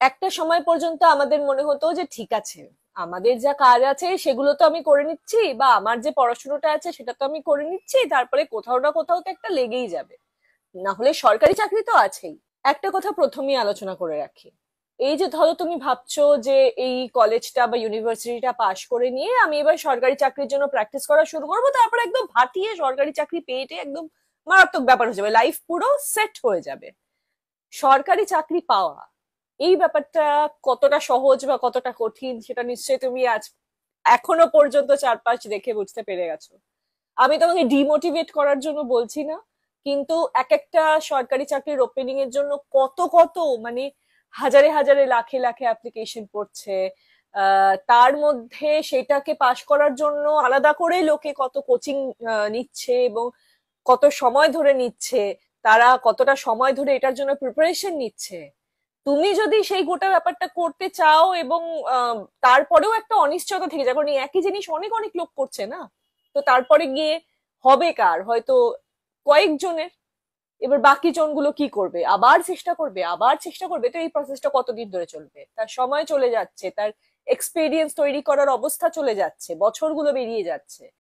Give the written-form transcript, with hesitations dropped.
একটা সময় পর্যন্ত আমাদের মনে হতো যে ঠিক আছে, আমাদের যা কাজ আছে সেগুলো তো আমি করে নিচ্ছি, বা আমার যে পড়াশোনাটা আছে সেটা তো আমি করে নিচ্ছি, তারপরে কোথাও না কোথাও তো একটা লেগেই যাবে, না হলে সরকারি চাকরি তো আছেই। একটা কথা প্রথমেই আলোচনা করে রাখি, এই যে ধরো তুমি ভাবছো যে এই কলেজটা বা ইউনিভার্সিটিটা পাশ করে নিয়ে আমি এবার সরকারি চাকরির জন্য প্র্যাকটিস করা শুরু করবো, তারপর একদম ভাটিয়ে সরকারি চাকরি পেয়েটে একদম মারাত্মক ব্যাপার হয়ে যাবে, লাইফ পুরো সেট হয়ে যাবে। সরকারি চাকরি পাওয়া, এই ব্যাপারটা কতটা সহজ বা কতটা কঠিন সেটা নিশ্চয়ই তুমি আজ এখনো পর্যন্ত চারপাশ দেখে বুঝতে পেরে গেছো। আমি তোমাকে ডিমোটিভেট করার জন্য বলছি না, কিন্তু এক একটা সরকারি চাকরির ওপেনিং এর জন্য কত কত মানে হাজারে হাজারে লাখে লাখে অ্যাপ্লিকেশন পড়ছে। তার মধ্যে সেটাকে পাশ করার জন্য আলাদা করে লোকে কত কোচিং নিচ্ছে, এবং কত সময় ধরে নিচ্ছে, তারা কতটা সময় ধরে এটার জন্য প্রিপারেশন নিচ্ছে। তুমি যদি সেই গোটা ব্যাপারটা করতে চাও এবং আহ, তারপরেও একটা অনিশ্চয়তা থেকে যায়, কারণ এই একই জিনিস অনেক অনেক লোক করছে না, তো তারপরে গিয়ে হবে কার, হয়তো কয়েকজনের। এবার বাকি জনগুলো কি করবে, আবার চেষ্টা করবে আবার চেষ্টা করবে, তো এই প্রসেসটা কতদিন ধরে চলবে, তার সময় চলে যাচ্ছে, তার এক্সপিরিয়েন্স তৈরি করার অবস্থা চলে যাচ্ছে, বছরগুলো বেরিয়ে যাচ্ছে।